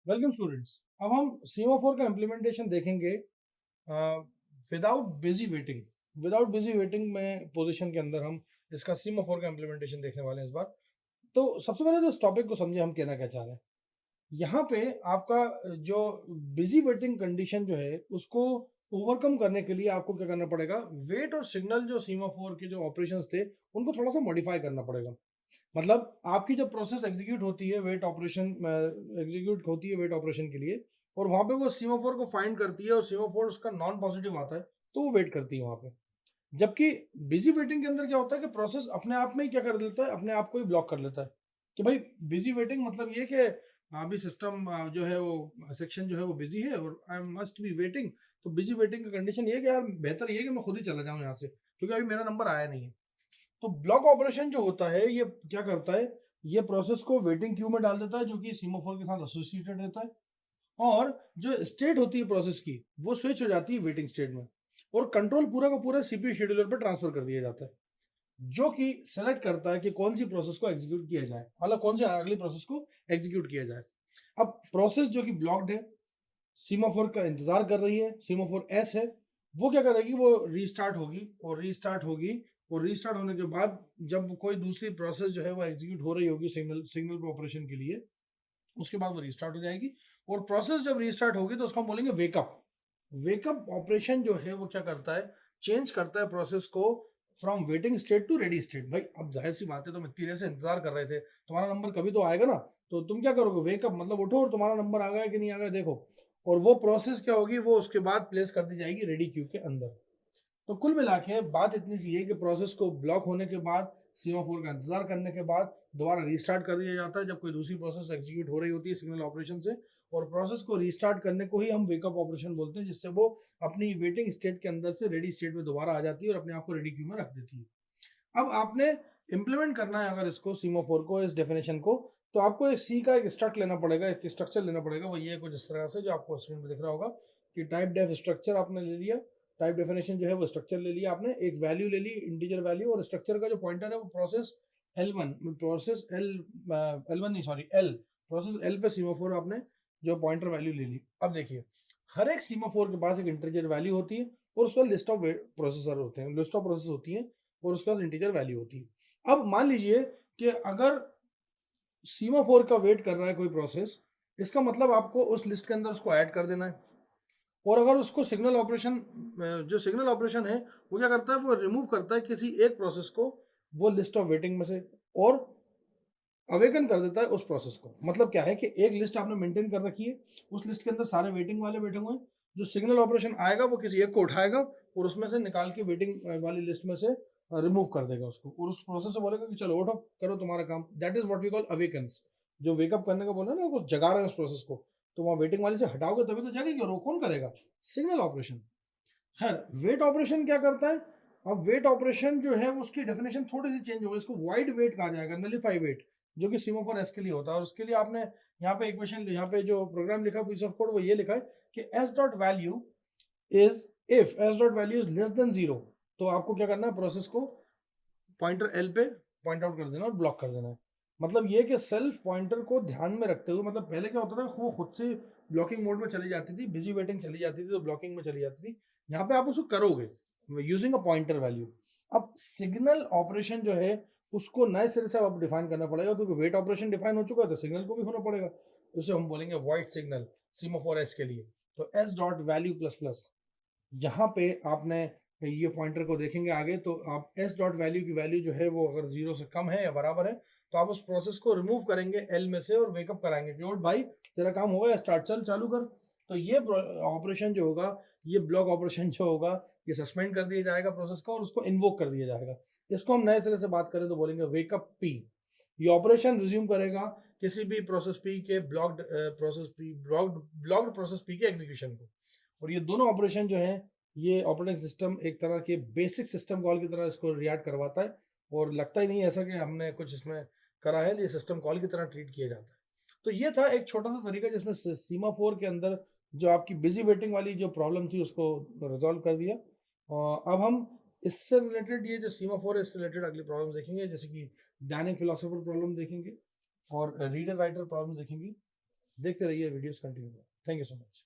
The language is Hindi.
Welcome students. अब हम सीमाफोर का इम्प्लीमेंटेशन देखेंगे without busy waiting. Without busy waiting में पोजीशन के अंदर हम इसका सीमाफोर का इम्प्लीमेंटेशन देखने वाले हैं इस बार। तो सबसे पहले तो इस टॉपिक को समझे हम कहना क्या चाह रहे हैं। यहाँ पे आपका जो बिजी वेटिंग कंडीशन जो है उसको ओवरकम करने के लिए आपको क्या करना पड़ेगा, वेट और सिग्नल जो सीमाफोर के जो ऑपरेशंस थे उनको थोड़ा सा मॉडिफाई करना पड़ेगा। मतलब आपकी जब प्रोसेस एग्जीक्यूट होती है वेट ऑपरेशन वेट ऑपरेशन के लिए, और वहां पे वो सीमाफोर को फाइंड करती है और सीमाफोर उसका नॉन पॉजिटिव आता है तो वो वेट करती है वहां पे। जबकि बिजी वेटिंग के अंदर क्या होता है कि प्रोसेस अपने आप में ही क्या कर देता है, अपने आप को ही ब्लॉक कर लेता है कि भाई बिजी वेटिंग मतलब ये कि अभी सिस्टम जो है वो सेक्शन जो है वो बिजी है और आई मस्ट बी वेटिंग। तो बिजी वेटिंग का कंडीशन ये है कि यार बेहतर ये है कि मैं खुद ही चला जाऊं यहाँ से क्योंकि अभी मेरा नंबर आया नहीं है। तो ब्लॉक ऑपरेशन जो होता है ये क्या करता है, ये प्रोसेस को वेटिंग क्यू में डाल देता है जो कि सीमाफोर के साथ एसोसिएटेड रहता है, और जो स्टेट होती है प्रोसेस की वो स्विच हो जाती है वेटिंग स्टेट में, और कंट्रोल पूरा का पूरा सीपीयू शेड्यूलर पर ट्रांसफर कर दिया जाता है जो कि सेलेक्ट करता है कि कौन सी प्रोसेस को एग्जीक्यूट किया जाए, मतलब कौन सी अगली प्रोसेस को एग्जीक्यूट किया जाए। अब प्रोसेस जो कि ब्लॉक्ड है, सीमाफोर का इंतजार कर रही है, सीमाफोर एस है, वो क्या करेगी, वो रीस्टार्ट होगी और रीस्टार्ट होगी, और रीस्टार्ट होने के बाद जब कोई दूसरी प्रोसेस जो है वो एग्जीक्यूट हो रही होगी सिग्नल सिग्नल ऑपरेशन के लिए, उसके बाद वो रीस्टार्ट हो जाएगी। और प्रोसेस जब रीस्टार्ट होगी तो उसको हम बोलेंगे वेकअप। वेकअप ऑपरेशन जो है वो क्या करता है, चेंज करता है प्रोसेस को from waiting state to ready state. भाई अब जाहिर सी बात है, तुम इतनी देर से इंतजार कर रहे थे, तुम्हारा नंबर कभी तो आएगा ना, तो तुम क्या करोगे, वेकअप मतलब उठो और तुम्हारा नंबर आ गया कि नहीं आ गया देखो। और वो प्रोसेस क्या होगी, वो उसके बाद प्लेस कर दी जाएगी रेडी क्यू के अंदर। तो कुल मिला के बात इतनी सी है कि प्रोसेस को ब्लॉक होने के बाद, सीमाफोर का इंतजार करने के बाद दोबारा रीस्टार्ट कर दिया जाता है जब कोई दूसरी प्रोसेस एग्जीक्यूट हो रही होती है सिग्नल ऑपरेशन से। और प्रोसेस को रीस्टार्ट करने को ही हम वेकअप ऑपरेशन बोलते हैं, जिससे वो अपनी वेटिंग स्टेट के अंदर से रेडी स्टेट में दोबारा आ जाती है और अपने आप को रेडी क्यू में रख देती है। अब आपने इम्प्लीमेंट करना है अगर इसको सीमाफोर को, इस डेफिनेशन को, तो आपको एक सी का एक स्ट्रक्ट लेना पड़ेगा, एक स्ट्रक्चर लेना पड़ेगा। वो ये कुछ इस तरह से जो आपको स्क्रीन पे दिख रहा होगा कि टाइप डेफ स्ट्रक्चर आपने ले लिया, टाइप डेफिनेशन जो है वो स्ट्रक्चर ले लिया आपने, एक वैल्यू ले ली इंटीजर वैल्यू, और स्ट्रक्चर का जो पॉइंटर है वो प्रोसेस L1, प्रोसेस L1 नहीं सॉरी L, प्रोसेस L पे सीमाफोर आपने जो पॉइंटर वैल्यू ले ली। अब देखिए हर एक सीमाफोर के पास एक इंटीजर वैल्यू होती है और उस पर लिस्ट ऑफ प्रोसेसर होते हैं, लिस्ट ऑफ प्रोसेस होती है, और उसके पास इंटीजर वैल्यू होती है। अब मान लीजिए कि अगर सीमाफोर का वेट कर रहा है कोई प्रोसेस, इसका मतलब आपको उस लिस्ट के अंदर उसको ऐड कर देना है। और अगर उसको सिग्नल ऑपरेशन, जो सिग्नल ऑपरेशन है वो क्या करता है, वो रिमूव करता है किसी एक प्रोसेस को वो लिस्ट ऑफ वेटिंग में से, और अवेकन कर देता है उस प्रोसेस को। मतलब क्या है कि एक लिस्ट आपने मेंटेन कर रखी है, उस लिस्ट के अंदर सारे वेटिंग वाले बैठे हुए हैं, जो सिग्नल ऑपरेशन आएगा वो किसी एक को उठाएगा और उसमें से निकाल के वेटिंग वाली लिस्ट में से रिमूव कर देगा उसको, और उस प्रोसेस से बोलेगा कि चलो उठो करो तुम्हारा काम। That is what we call awakens. जो वेकअप करने का बोला ना, वो जगा रहे हैं उस प्रोसेस को, तो वहाँ वेटिंग वाली से हटाओगे तभी तो जगेगी, और वो कौन करेगा, सिग्नल ऑपरेशन। खैर वेट ऑपरेशन क्या करता है, अब वेट ऑपरेशन जो है उसकी डेफिनेशन थोड़ी सी चेंज होगी, इसको वाइड वेट कहा जाएगा, नलीफाई वेट, जो कि सीमाफोर एस के लिए होता है। और उसके लिए आपने यहाँ पे इक्वेशन, यहाँ पे जो प्रोग्राम लिखा पीस ऑफ कोड वो ये लिखा है कि S dot value is, if S dot value is less than zero, तो आपको क्या करना है, प्रोसेस को पॉइंटर एल पे पॉइंट आउट कर देना और ब्लॉक कर देना है। मतलब ये कि सेल्फ पॉइंटर को ध्यान में रखते हुए, मतलब पहले क्या होता था वो खुद से ब्लॉकिंग मोड में चली जाती थी, बिजी वेटिंग चली जाती थी तो ब्लॉकिंग में चली जाती थी, यहाँ पे आप उसको करोगे यूजिंग अ पॉइंटर वैल्यू। अब सिग्नल ऑपरेशन जो है उसको नए सिरे से अब डिफाइन करना पड़ेगा, क्योंकि वेट ऑपरेशन डिफाइन हो चुका है तो सिग्नल को भी होना पड़ेगा, तो उसे हम बोलेंगे वॉइड सिग्नल सीमाफोर एस के लिए। तो S dot value plus plus, यहाँ पे आपने ये पॉइंटर को देखेंगे आगे, तो आप एस डॉट वैल्यू की वैल्यू जो है वो अगर जीरो से कम है या बराबर है तो आप उस प्रोसेस को रिमूव करेंगे एल में से और वेकअप कराएंगे कि ओट भाई तेरा काम होगा, स्टार्ट चल चालू कर। तो ये ऑपरेशन जो होगा, ये ब्लॉक ऑपरेशन जो होगा, ये सस्पेंड कर दिया जाएगा प्रोसेस का और उसको इन्वोक कर दिया जाएगा। इसको हम नए सिरे से बात करें तो बोलेंगे वेकअप पी। ये ऑपरेशन रिज्यूम करेगा किसी भी प्रोसेस पी के blocked process P, blocked process P के एग्जीक्यूशन को। और ये दोनों ऑपरेशन जो है, ये ऑपरेटिंग सिस्टम एक तरह के बेसिक सिस्टम कॉल की तरह इसको रिएक्ट करवाता है, और लगता ही नहीं ऐसा कि हमने कुछ इसमें करा है, ये सिस्टम कॉल की तरह ट्रीट किया जाता है। तो ये था एक छोटा सा तरीका जिसमें सीमाफोर के अंदर जो आपकी बिजी वेटिंग वाली जो प्रॉब्लम थी उसको रिजॉल्व कर दिया। और अब हम इससे रिलेटेड, ये जो सीमाफोर है इससे रिलेटेड अगली प्रॉब्लम देखेंगे, जैसे कि डायनिक फिलोसोफर प्रॉब्लम देखेंगे और रीडर राइटर प्रॉब्लम देखेंगे। देखते रहिए videos continue. Thank you so much.